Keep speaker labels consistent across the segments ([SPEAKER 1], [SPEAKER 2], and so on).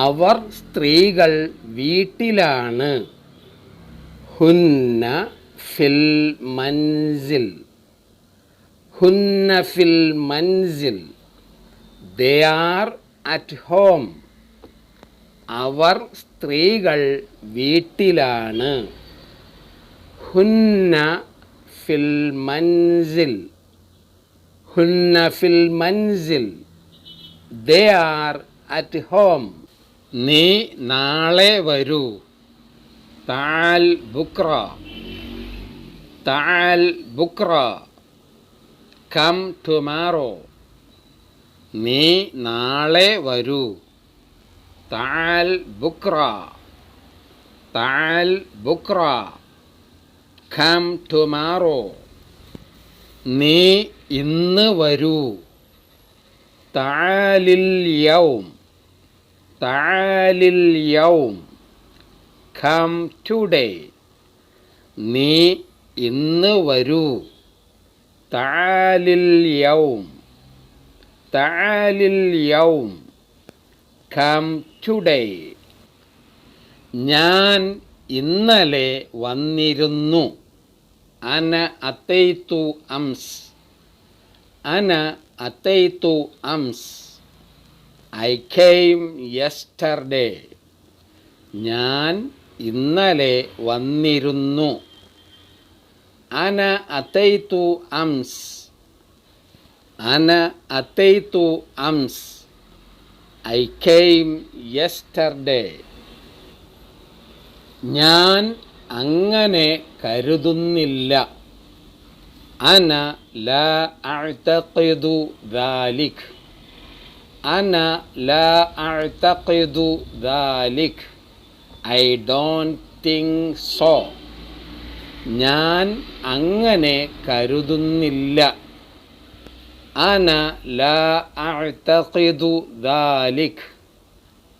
[SPEAKER 1] അവർ സ്ത്രീകൾ വീട്ടിലാണ്. ഹുന്ന ഫിൽ മൻസിൽ. ഹുന്ന ഫിൽ മൻസിൽ. They are at home. അവർ സ്ത്രീകൾ വീട്ടിലാണ്. ഹുന്ന ഫിൽ മൻസിൽ. ഹുന്ന ഫിൽ മൻസിൽ. They are at home. നീ നാളെ വരൂ. തആൽ ബുക്ര. തആൽ ബുക്ര. Come tomorrow. നീ നാളെ വരൂ. തആൽ ബുക്ര. തആൽ ബുക്ര. Come tomorrow. നീ ഇന്ന് വരൂ. തആലിൽ യൗം. തആലിൽ യൗം. Come today. നീ ഇന്ന് വരൂ. തആലിൽ യൗം. തആലിൽ യൗം. Come today. ഞാൻ ഇന്നലെ വന്നിരുന്നു. അന അതൈതു അംസ്. അന അതൈതു അംസ്. I came yesterday. ഞാൻ ഇന്നലെ വന്നിരുന്നു. അന അതൈതു അംസ്. അന അതൈതു അംസ്. I came yesterday. ഞാൻ അങ്ങനെ കരുതുന്നില്ല. അന ലാ അഅ്തഖിദു ദാലിക്. അന ലാ അഅ്തഖിദു ദാലിക്. I don't think so. ഞാൻ അങ്ങനെ കരുതുന്നില്ല. അന ലാ അഅ്തഖിദു ദാലിക്.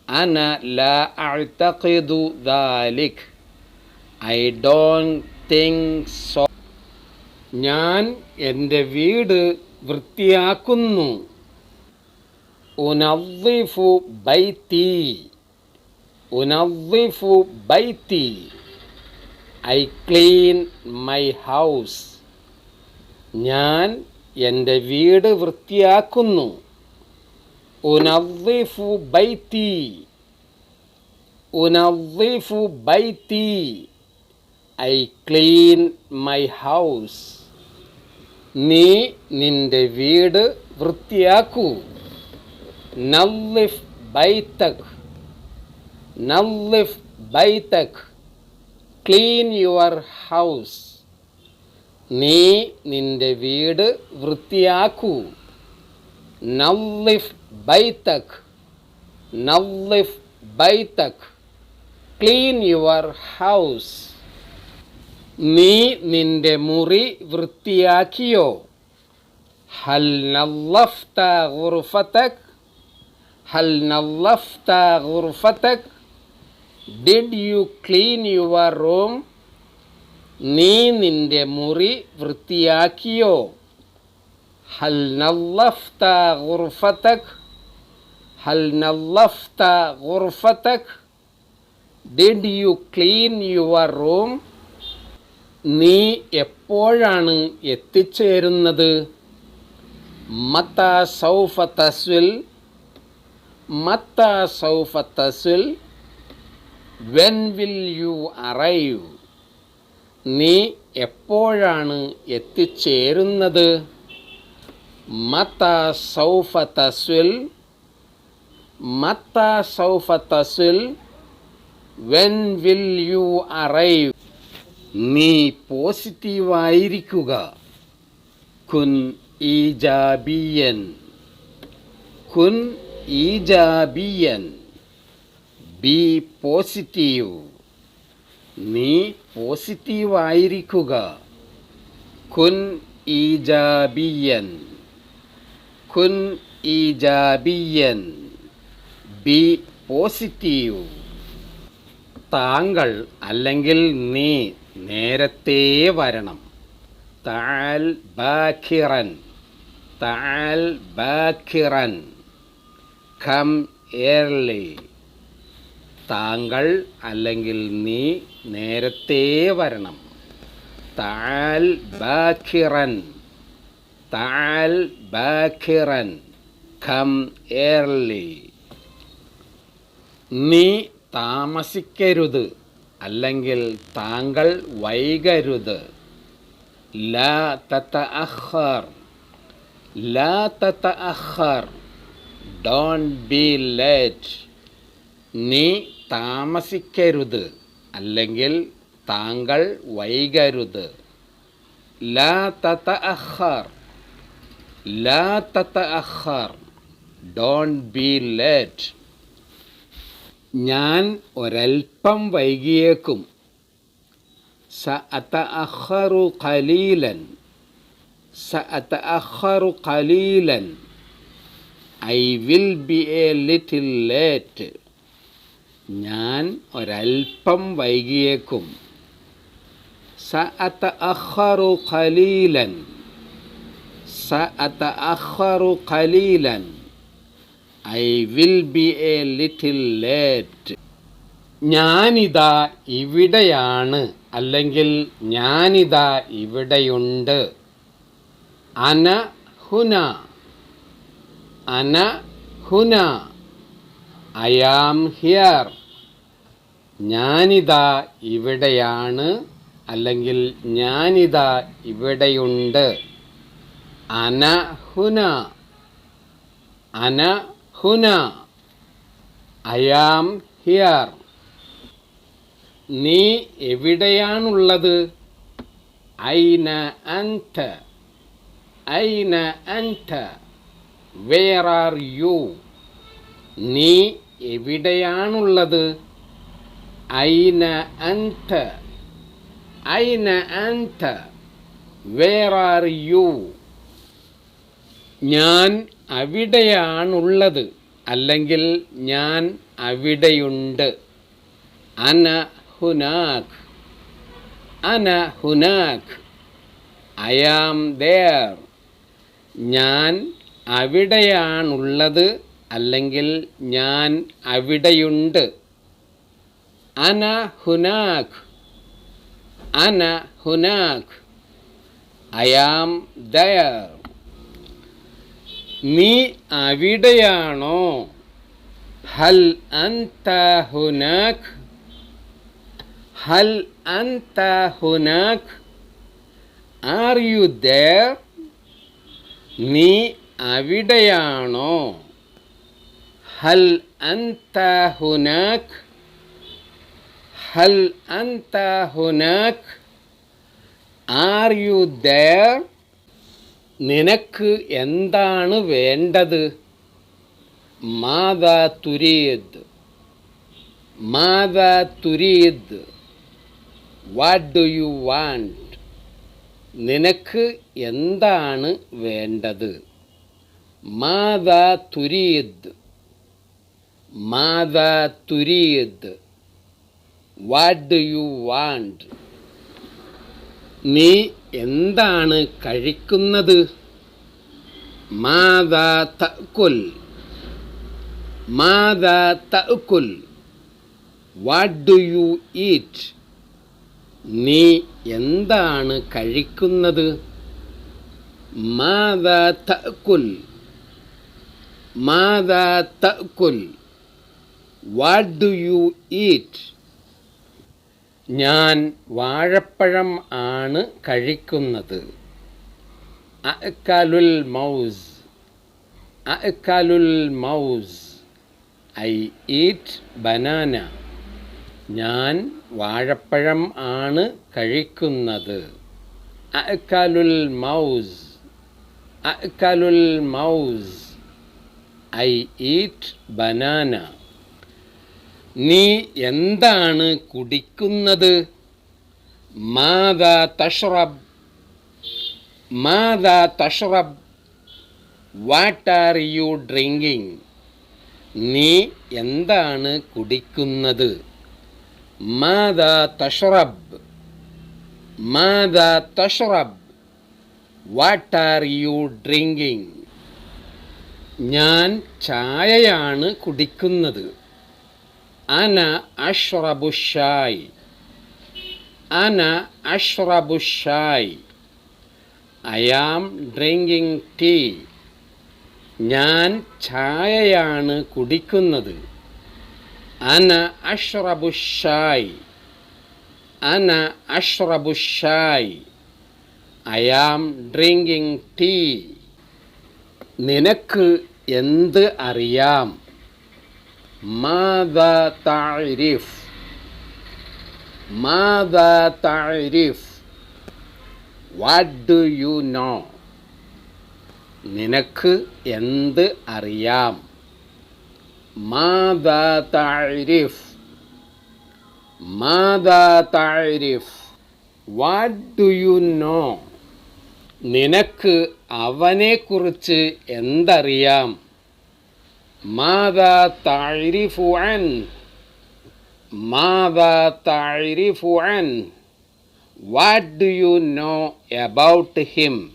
[SPEAKER 1] അന ലാ അഅ്തഖിദു ദാലിക്. I don't think so. ഞാൻ എൻ്റെ വീട് വൃത്തിയാക്കുന്നു. ഉനദ്ദിഫു ബൈത്തി. ഉനദ്ദിഫു ബൈത്തി. I clean my house. ഞാൻ എൻ്റെ വീട് വൃത്തിയാക്കുന്നു. ഉനദ്ദിഫു ബൈത്തി. ഉനദ്ദിഫു ബൈത്തി. I clean my house. നീ നിൻ്റെ വീട് വൃത്തിയാക്കൂ. നദ്ദിഫ് ബൈതക്. നദ്ദിഫ് ബൈതക്. Clean your house. നീ നിൻ്റെ വീട് വൃത്തിയാക്കൂ. നദ്ദിഫ് ബൈതക്. നദ്ദിഫ് ബൈതക്. Clean your house. നീ നിൻ്റെ മുറി വൃത്തിയാക്കിയോ? ഹൽ നദ്ദഫ്ത ഗുർഫതക്. ഹൽ നദ്ദഫ്ത ഗുർഫതക്. Did you clean your room. നീ നിൻ്റെ മുറി വൃത്തിയാക്കിയോ? ഹൽ നദ്ദഫ്ത ഗുർഫതക്. ഹൽ നദ്ദഫ്ത ഗുർഫതക്. Did you clean your room. നീ എപ്പോഴാണ് എത്തിച്ചേരുന്നത്? മത്താ സൗഫ തസ്വിൽ. മത്താ സൗഫ തസ്വിൽ. When will you arrive. നീ എപ്പോഴാണ് എത്തിച്ചേരുന്നത്? മത്താ സൗഫ തസ്വിൽ. മത്താ സൗഫ തസ്വിൽ. When will you arrive. നീ പോസിറ്റീവായിരിക്കുക. കുൻ ഈജാബിയൻ. കുൻ ഈജാബിയൻ. B positive. നീ പോസിറ്റീവായിരിക്കുക. കുൻ ഈജാബിയൻ. കുൻ ഈജാബിയൻ. B positive. താങ്കൾ അല്ലെങ്കിൽ നീ നേരത്തെ വരണം. തആൽ ബാക്കിറൻ. തആൽ ബാക്കിറൻ. Come early. താങ്കൾ അല്ലെങ്കിൽ നീ നേരത്തെ വരണം. തആൽ ബാക്കിറൻ, തആൽ ബാക്കിറൻ, കം ഏർലി. നീ താമസിക്കരുത് അല്ലെങ്കിൽ താങ്കൾ വൈകരുത്. ലാ തതഅഖർ, ലാ തതഅഖർ, ഡോണ്ട് ബി ലേറ്റ്. നീ താമസിക്കരുത് അല്ലെങ്കിൽ താങ്കൾ വൈകരുത്. ലാ തതഅഖർ, ലാ തതഅഖർ, ഡോണ്ട് ബി ലേറ്റ്. ഞാൻ ഒരൽപ്പം വൈകിയേക്കും. സഅതഅഖറു ഖലീലൻ, സഅതഅഖറു ഖലീലൻ, I will be a little late. ഞാൻ ഒരൽപ്പം വൈകിയേക്കും. സഅതഅഖറു ഖലീലൻ, സഅതഅഖറു ഖലീലൻ, I will be a little late. ഞാനിതാ ഇവിടെയാണ് അല്ലെങ്കിൽ ഞാനിതാ ഇവിടെയുണ്ട്. അന ഹുന, അന ഹുന, ഐ ആം ഹിയർ. ഞാനിതാ ഇവിടെയാണ് അല്ലെങ്കിൽ ഞാനിതാ ഇവിടെയുണ്ട്. അന ഹുന, അന ഹുന, ഐ ആം ഹിയർ. നീ എവിടെയാണുള്ളത്? ഐന അൻത, ഐന അൻത, വേർ ആർ യു. നീ എവിടെയാണുള്ളത്? ഐന അൻത, ഐന അൻത, വേർ ആർ യു. ഞാൻ അവിടെയാണുള്ളത് അല്ലെങ്കിൽ ഞാൻ അവിടെയുണ്ട്. അന ഹുനാക്, അന ഹുനാക്, ഐ ആം ദേർ. ഞാൻ അവിടെയാണുള്ളത് അല്ലെങ്കിൽ ഞാൻ അവിടെയുണ്ട്. അന ഹുനാക്, അന ഹുനാക്, ഐ ആം ദേർ. നീ അവിടെയാണോ? ഹൽ അൻത ഹുനാക്, ഹൽ അൻത ഹുനാക്, ആർ യു ദേർ. നീ അവിടെയാണോ? ഹൽ അൻത ഹുനാക്, ഹൽ അൻത ഹുനാക്, ആർ യു ദേർ. നിനക്ക് എന്താണ് വേണ്ടത്? മാദാ തുരീദ്, മാദാ തുരീദ്, വാട്ട് ഡു യു വാണ്ട്. നിനക്ക് എന്താണ് വേണ്ടത്? മാദാ തുരീദ്, മാദാ തുരീദ്, വാട്ട് ഡു യു വാണ്ട്. നീ എന്താണ് കഴിക്കുന്നത്? മാദാ തഅകുൽ, മാദാ തഅകുൽ, വാട്ട് ഡു യു ഈറ്റ്. നീ എന്താണ് കഴിക്കുന്നത്? മാദാ തഅകുൽ, മാദാ തഅകുൽ, വാട്ട് ഡു യു ഈറ്റ്. ഞാൻ വാഴപ്പഴം ആണ് കഴിക്കുന്നത്. അഅ്കലുൽ മൗസ്, അഅ്കലുൽ മൗസ്, ഐ ഈറ്റ് ബനാന. ഞാൻ വാഴപ്പഴം ആണ് കഴിക്കുന്നത്. അഅ്കലുൽ മൗസ്, അഅ്കലുൽ മൗസ്, ഐ ഈറ്റ് ബനാന. നീ എന്താണ് കുടിക്കുന്നത്? മാദാ തഷ്റബ്, മാദാ തഷ്റബ്, വാട്ട് ആർ യു ഡ്രിങ്കിങ്. നീ എന്താണ് കുടിക്കുന്നത്? മാദാ തഷ്റബ്, മാദാ തഷ്റബ്, വാട്ട് ആർ യു ഡ്രിങ്കിങ്. ഞാൻ ചായയാണ് കുടിക്കുന്നത്. അന അഷ്റബു ഷായ്. അന അഷ്റബു ഷായ്. I am drinking tea. ഞാൻ ചായയാണ് കുടിക്കുന്നത്. അന അഷ്റബു ഷായ്. അന അഷ്റബു ഷായ്. I am drinking tea. നിനക്ക് എന്ത് അറിയാം? മാദാ തഅരിഫ്. മാദാ തഅരിഫ്. What do you know? നിനക്ക് എന്ത് അറിയാം? മാദാ തഅരിഫ്. മാദാ തഅരിഫ്. What do you know? നിനക്ക് അവനെക്കുറിച്ച് എന്തറിയാം? മാദാ തഅരിഫു അൻ. മാദാ തഅരിഫു അൻ. What do you know about him?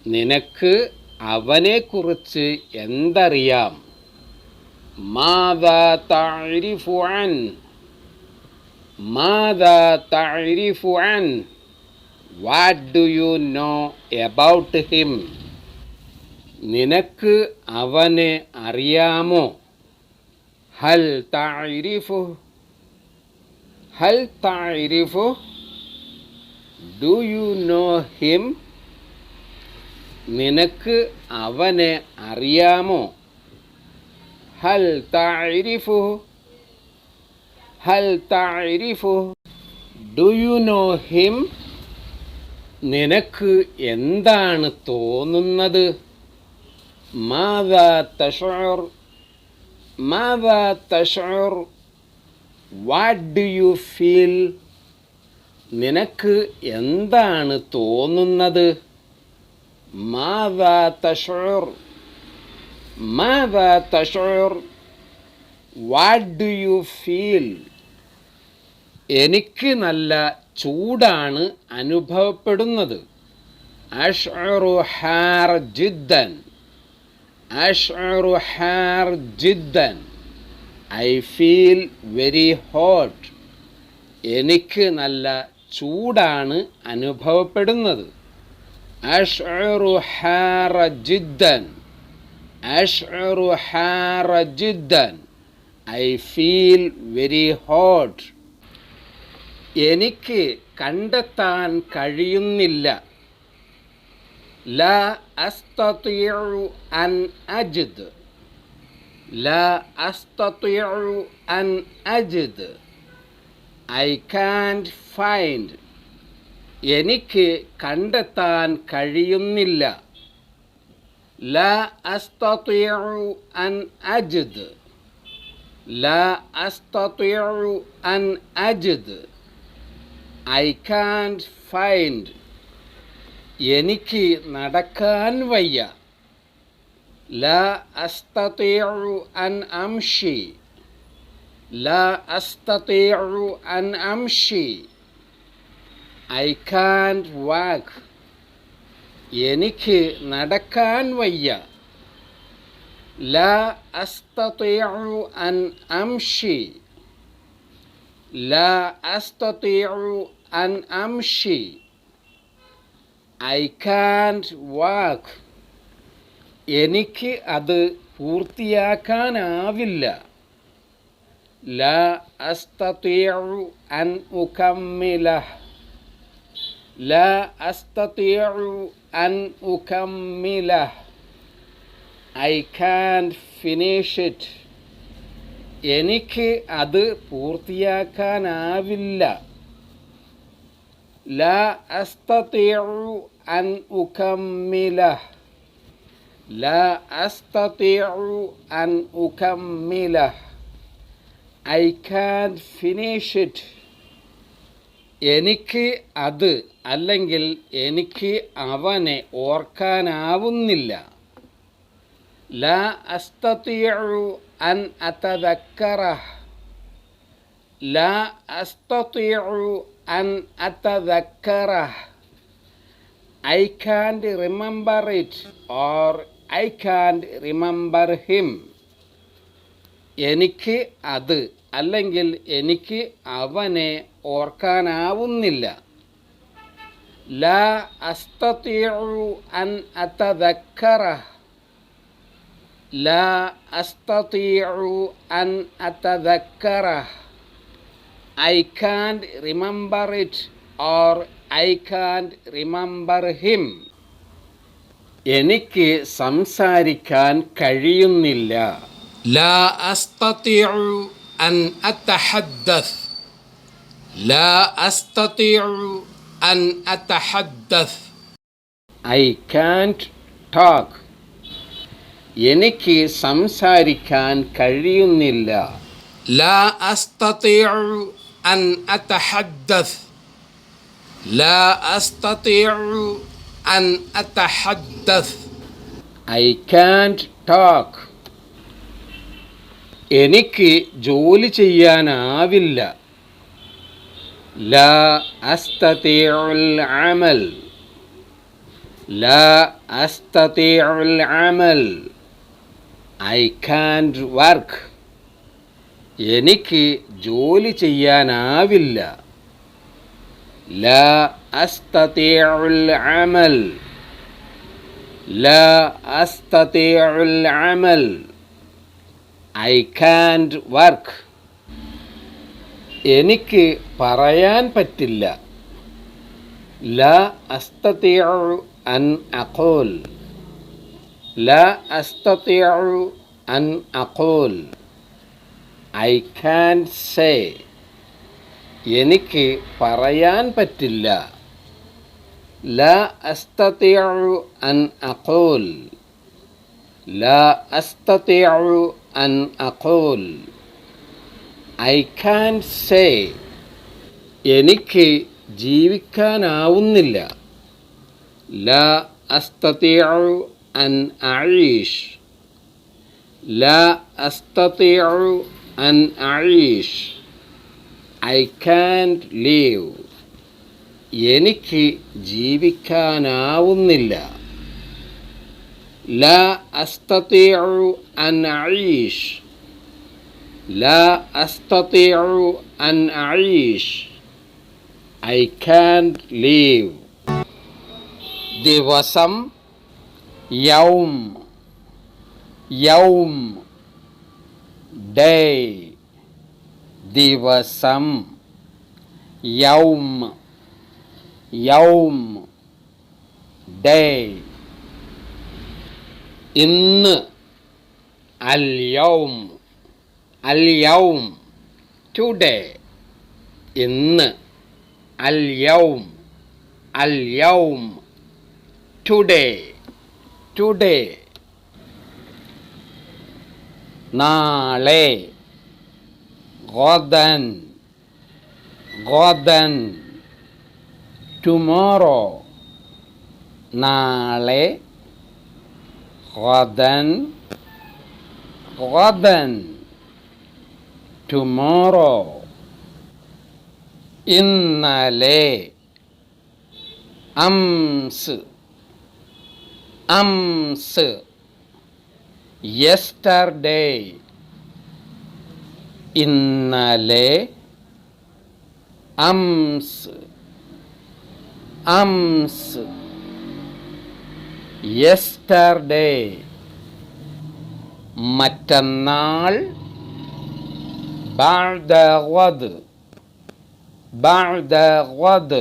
[SPEAKER 1] നിനക്ക് അവനെക്കുറിച്ച് എന്തറിയാം? മാദാ തഅരിഫു അൻ. മാദാ തഅരിഫു അൻ. What do you know about him? നിനക്ക് അവനെ അറിയാമോ? ഹൽ തഅരിഫു. ഹൽ തഅരിഫു. Do you know him? നിനക്ക് അവനെ അറിയാമോ? ഹൽ തഅരിഫു. ഹൽ തഅരിഫു. Do you know him? നിനക്ക് എന്താണ് തോന്നുന്നത്? മാദാ തശ്ഉർ. മാദാ തശ്ഉർ. What do you feel? നിനക്ക് എന്താണ് തോന്നുന്നത്? മാദാ തശ്ഉർ. മാദാ തശ്ഉർ. What do you feel? എനിക്ക് നല്ല ചൂടാണ് അനുഭവപ്പെടുന്നത്. അശ്ഉറു ഹാർ ജിദ്ദൻ. അശ്ഉറു ഹാർ ജിദ്ദൻ. I feel very hot. എനിക്ക് നല്ല ചൂടാണ് അനുഭവപ്പെടുന്നത്. അശ്ഉറു ഹാർ ജിദ്ദൻ. അശ്ഉറു ഹാർ ജിദ്ദൻ. I feel very hot. എനിക്ക് കണ്ടെത്താൻ കഴിയുന്നില്ല. ലാ അസ്തതിഉ അൻ അജ്ദ്. ലാ അസ്തതിഉ അൻ അജ്ദ്. I can't find. എനിക്ക് കണ്ടെത്താൻ കഴിയുന്നില്ല. ലാ അസ്തതിഉ അൻ അജ്ദ്. ലാ അസ്തതിഉ അൻ അജ്ദ്. I can't find. എനിക്ക് നടക്കാൻ വയ്യ. ലാ അസ്തതിഉ അൻ അംഷി. ലാ അസ്തതിഉ അൻ അംഷി. ഐ കാൻറ്റ് വാക്ക്. എനിക്ക് നടക്കാൻ വയ്യ. ലാ അസ്തതിഉ അൻ അംഷി. ലാ അസ്തതിഉ അൻ അംഷി. ഐ കാൻറ്റ് വാക്ക്. എനിക്ക് അത് പൂർത്തിയാക്കാനാവില്ല. ലാ അസ്തതിഉ അൻ ഉകമ്മിലഹ്. ലാ അസ്തതിഉ അൻ ഉകമ്മിലഹ്. I can't finish it. എനിക്ക് അത് പൂർത്തിയാക്കാനാവില്ല. ലാ അസ്തതിഉ അൻ ഉകമ്മിലഹ്. ലാ അസ്തതിഉ അൻ ഉകമ്മിലഹ്. I can't finish it. എനിക്ക് അത് അല്ലെങ്കിൽ എനിക്ക് അവനെ ഓർക്കാനാവുന്നില്ല. ലാ അസ്തതിഉ അൻ അതദക്കറഹ്. ലാ അസ്തതിഉ അൻ അതദക്കറഹ്. I can't remember it or I can't remember him. എനിക്ക് അത് അല്ലെങ്കിൽ എനിക്ക് അവനെ ഓർക്കാനാവുന്നില്ല. ലാ അസ്തതിഉ അൻ അതദക്കറഹ്. ലാ അസ്തതിഉ അൻ അതദക്കറഹ്. I can't remember it or I can't remember him. എനിക്ക് സംസാരിക്കാൻ കഴിയുന്നില്ല. لا أستطيع أن أتحدث. لا أستطيع أن أتحدث. I can't talk. എനിക്ക് സംസാരിക്കാൻ കഴിയുന്നില്ല. لا أستطيع أن أتحدث. لا أستطيع أن أتحدث. I can't talk. എനിക്ക് ജോലി ചെയ്യാനാവില്ല. لا أستطيع العمل. لا أستطيع العمل. I can't work. എനിക്ക് ജോലി ചെയ്യാനാവില്ല. لا أستطيع العمل. لا أستطيع العمل. I can't work. എനിക്ക് പറയാൻ പറ്റില്ല. لا أستطيع أن أقول. لا أستطيع أن أقول. I can't say. എനിക്ക് പറയാൻ പറ്റില്ല. لا أستطيع أن أقول. لا أستطيع أن أقول. I can't say. എനിക്ക് ജീവിക്കാനാവുന്നില്ല. لا أستطيع أن أعيش. لا أستطيع أن أعيش. I can't live. എനിക്ക് ജീവിക്കാനാവുന്നില്ല. لا أستطيع أن أعيش. لا أستطيع أن أعيش. I can't live. ദിവസം യൗം. യൗം day. ദിവസം യൗം. യൗം day. ഇന്ന് അൽ യൗം. അൽ യൗം today. ഇന്ന് അൽ യൗം. അൽ യൗം today. today. നാളെ غداً. غداً tomorrow. നാളെ غداً. غداً tomorrow. ഇന്നലെ അംസ്. അംസ് yesterday. ഇന്നലെ അംസ്. അംസ് yesterday. മറ്റന്നാൾ بعد غد. بعد غد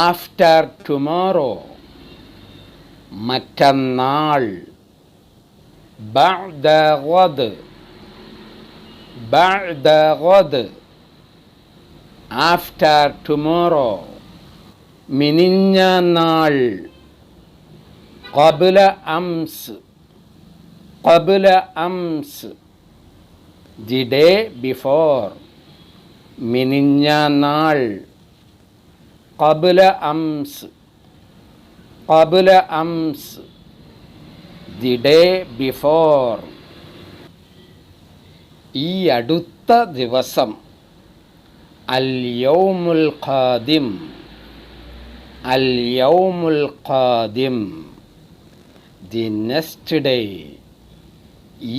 [SPEAKER 1] after tomorrow. മറ്റന്നാൾ بعد غد. بعد غد after tomorrow. മിനിഞ്ഞ നാൾ قبل أمس. قبل أمس the day before. മിനിഞ്ഞ നാൾ قبل أمس. قبل أمس the day before. ഈ അടുത്ത ദിവസം അൽ യൗമുൽ ഖാദിം. അൽ യൗമുൽ ഖാദിം the next day.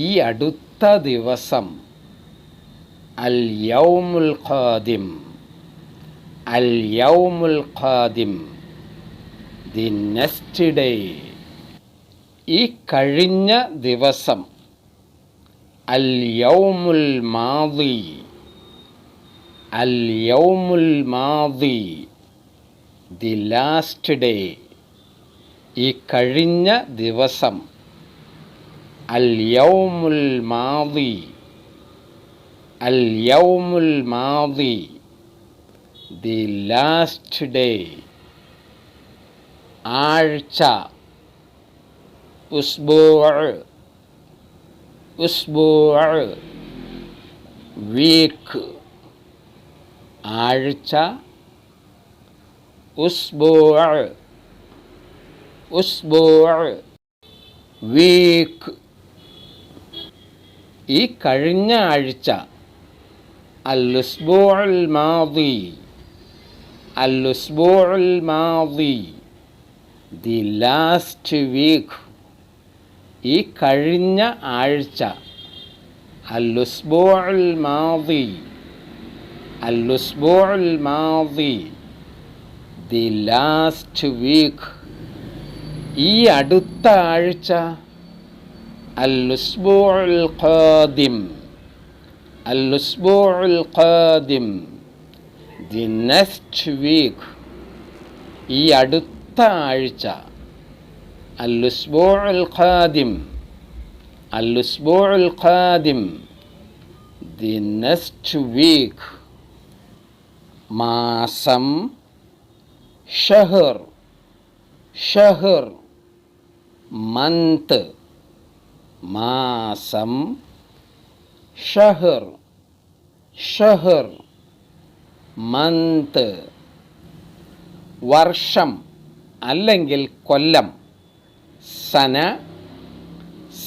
[SPEAKER 1] ഈ അടുത്ത അടുത്ത ദിവസം. അൽ യൗമുൽ ഖാദിം. അൽ യൗമുൽ ഖാദിം, ദി നെക്സ്റ്റ് ഡേ. ഈ കഴിഞ്ഞ ദിവസം. അൽ യൗമുൽ മാദി. അൽ യൗമുൽ മാദി, ദി ലാസ്റ്റ് ഡേ. ഈ കഴിഞ്ഞ ദിവസം. അൽ യൗമുൽ മാദി. അൽ യൗമുൽ മാദി, ദി ലാസ്റ്റ് ഡേ. ആഴ്ച. ഉസ്ബൂഅ്. ഉസ്ബൂഅ്, വീക്ക്. ആഴ്ച. ഉസ്ബൂഅ്. ഉസ്ബൂഅ്, വീക്ക്. ഈ കഴിഞ്ഞ ആഴ്ച. അൽ ഉസ്ബൂഉൽ മാദി. അൽ ഉസ്ബൂഉൽ മാദി, ദി ലാസ്റ്റ് വീക്ക്. ഈ കഴിഞ്ഞ ആഴ്ച. അൽ ഉസ്ബൂഉൽ മാദി. അൽ ഉസ്ബൂഉൽ മാദി, ദി ലാസ്റ്റ് വീക്ക്. ഈ അടുത്ത ആഴ്ച. അൽ ഉസ്ബൂഉൽ ഖാദിം. അൽ ഉസ്ബൂഉൽ ഖാദിം, ദി നെക്സ്റ്റ് വീക്ക്. ഈ അടുത്ത ആഴ്ച. അൽ ഉസ്ബൂഉൽ ഖാദിം. അൽ ഉസ്ബൂഉൽ ഖാദിം, ദി നെക്സ്റ്റ് വീക്ക്. മാസം. ഷഹർ. ഷഹർ, മന്ത്. മാസം. ഷഹർ. ഷഹർ, മന്ത്. വർഷം അല്ലെങ്കിൽ കൊല്ലം. സന.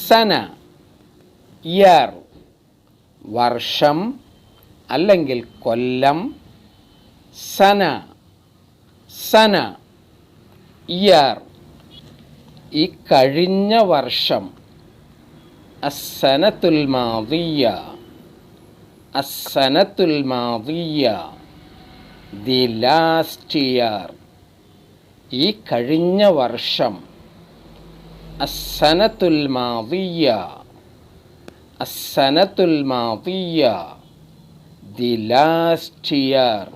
[SPEAKER 1] സന, ഇയർ. വർഷം അല്ലെങ്കിൽ കൊല്ലം. സന. സന, ഇയർ. ഈ കഴിഞ്ഞ വർഷം. അസ്സനത്തുൽ മാദിയ. അസ്സനത്തുൽ മാദിയ, ദി ലാസ്റ്റ് ഇയർ. ഈ കഴിഞ്ഞ വർഷം. അസ്സനത്തുൽ മാദിയ. അസ്സനത്തുൽ മാദിയ, ദി ലാസ്റ്റ് ഇയർ.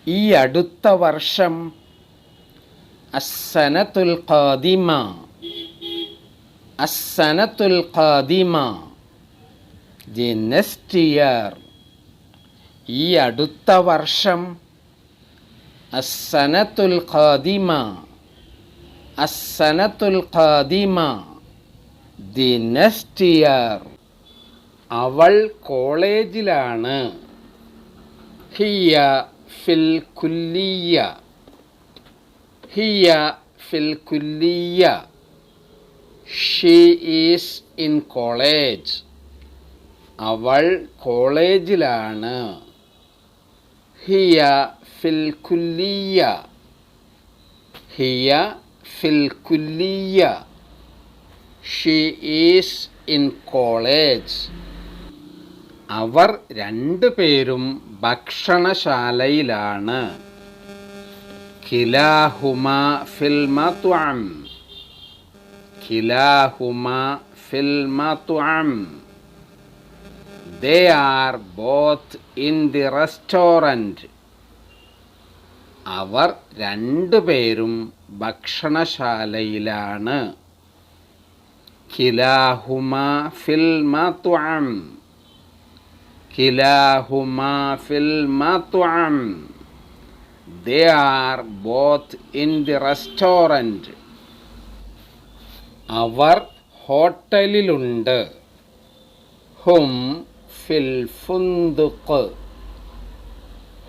[SPEAKER 1] ഈ അടുത്ത വർഷം. അസ്സനത്തുൽ ഖാദിമ. അസ്സനത്തുൽ ഖാദിമ, ദി നെക്സ്റ്റ് ഇയർ. ഈ അടുത്ത വർഷം. അസ്സനത്തുൽ ഖാദിമ. അസ്സനത്തുൽ ഖാദിമ, ദി നെക്സ്റ്റ് ഇയർ. അവൾ കോളേജിലാണ്. ഹിയ ഫിൽ കുല്ലിയ. ഹിയ ഫിൽ കുല്ലിയ, ഷീ ഈസ് ഇൻ കോളേജ്. അവൾ കോളേജിലാണ്. ഹിയ ഫിൽ കുല്ലിയ. ഹിയ ഫിൽ കുല്ലിയ, ഷീ ഈസ് ഇൻ കോളേജ്. അവർ രണ്ടുപേരും ഭക്ഷണശാലയിലാണ്. കിലാഹുമാ ഫിൽ മത്അം. കിലാഹുമാ ഫിൽ മത്അം. They are both in the restaurant. അവർ രണ്ടുപേരും ഭക്ഷണശാലയിലാണ്. കിലാഹുമാ ഫിൽ മത്അം. കിലാഹുമാ ഫിൽ മത്അം. They are both in the restaurant. Our ഹോട്ടലിലുണ്ട്. Hmm fill ഫുന്ദുഖ്.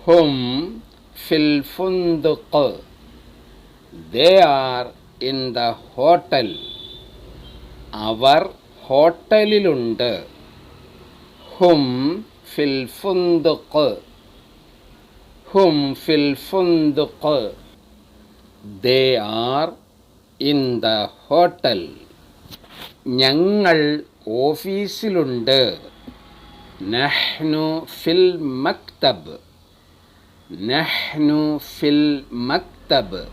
[SPEAKER 1] Hmm fill ഫുന്ദുഖ്. They are in the hotel. Our ഹോട്ടലിലുണ്ട്. Hmm fill ഫുന്ദുഖ്. Hmm fill ഫുന്ദുഖ്. They are in the hotel. ഞങ്ങൾ ഓഫീസിലുണ്ട്. നഹ്നു ഫിൽ മക്തബ്. നഹ്നു ഫിൽ മക്തബ്.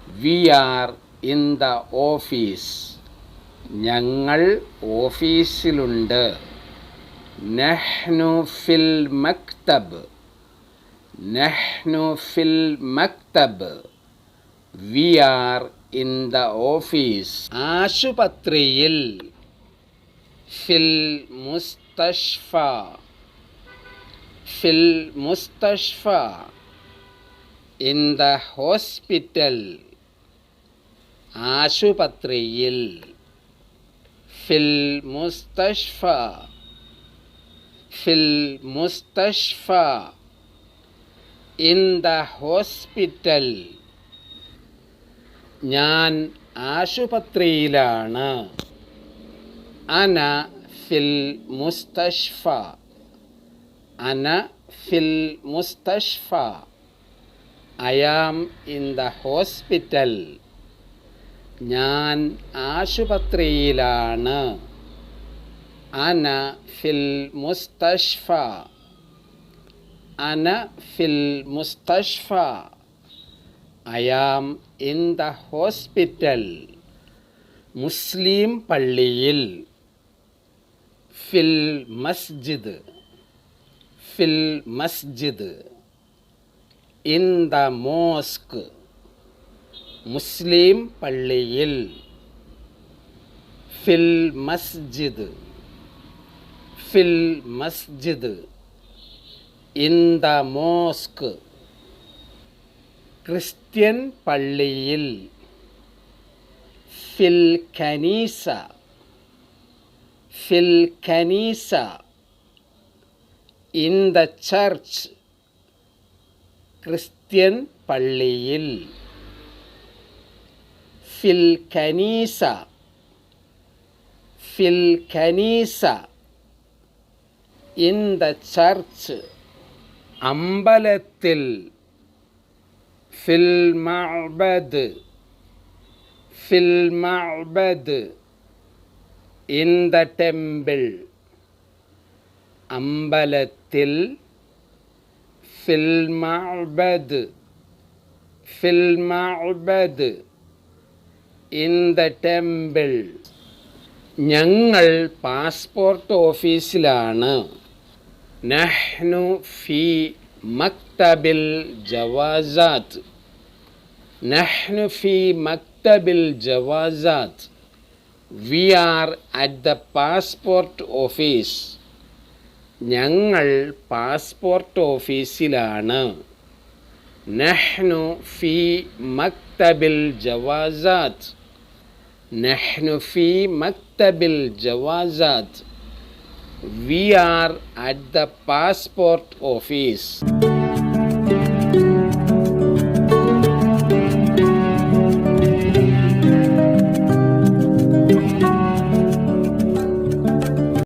[SPEAKER 1] We are in the office. ഞങ്ങൾ ഓഫീസിലുണ്ട്. നഹ്നു ഫിൽ മക്തബ്. നഹ്നു ഫിൽ മക്തബ്. We are in the office. ആശുപത്രിയിൽ. ഫിൽ മുസ്തഷ്ഫ. ഫിൽ മുസ്തഷ്ഫ. In the hospital. ആശുപത്രിയിൽ. ഫിൽ മുസ്തഷ്ഫ. ഫിൽ മുസ്തഷ്ഫ. In the hospital. ഞാൻ ആശുപത്രിയിലാണ്. അന ഫിൽ മുസ്തഷ്ഫ. അന ഫിൽ മുസ്തഷ്ഫ. I am in the hospital. ഞാൻ ആശുപത്രിയിലാണ്. അന ഫിൽ മുസ്തഷ്ഫ. അന ഫിൽ മുസ്തഷ്ഫ. I am in the hospital. മുസ്ലിം പള്ളിയിൽ. ഫിൽ മസ്ജിദ്. ഫിൽ മസ്ജിദ്. In the mosque. മുസ്ലിം പള്ളിയിൽ. ഫിൽ മസ്ജിദ്. ഫിൽ മസ്ജിദ്. In the mosque. ക്രിസ്ത്യൻ പള്ളിയിൽ. ഫിൽ കനീസ. ഫിൽ കനീസ. In the church. ക്രിസ്ത്യൻ പള്ളിയിൽ. ഫിൽ കനീസ. ഫിൽ കനീസ. In the church. അമ്പലത്തിൽ. ഫിൽ മഅബദ്. ഫിൽ മഅബദ്. In the temple. അമ്പലത്തിൽ. ഫിൽ മഅബദ്. ഫിൽ മഅബദ്. In the temple. ഞങ്ങൾ പാസ്പോർട്ട് ഓഫീസിലാണ്. നഹ്നു ഫി മക്തബിൽ ജവാസാത്ത്. നഹ്നു ഫി മക്തബിൽ ജവാസാത്ത്. We are at the passport office. ഞങ്ങൾ പാസ്പോർട്ട് ഓഫീസിലാണ്. നഹ്നു ഫി മക്തബിൽ ജവാസാത്ത്. നഹ്നു ഫി മക്തബിൽ ജവാസാത്ത്. We are at the passport office.